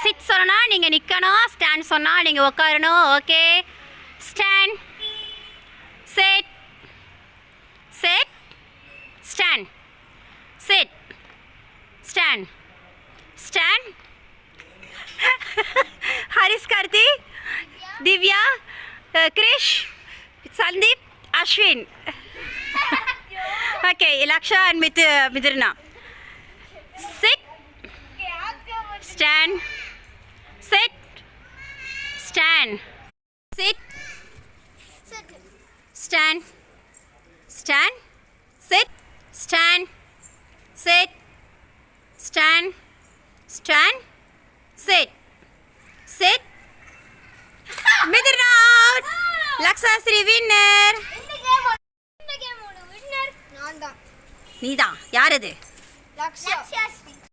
Chit சொன்னால் நீங்கள் நிற்கணும், ஸ்டாண்ட் சொன்னால் நீங்கள் உட்காரணும். Okay, stand, sit, sit, stand, sit, stand, stand. Haris, Karthi, Divya, Krish, Sandeep, Ashwin. Okay, Laksha and Mithurna. Sit, stand, sit, stand, sit, stand, stand, sit, stand, sit, stand, stand, sit, sit. Mithurna out. Lakshashri winner. நீதான். யார் அது?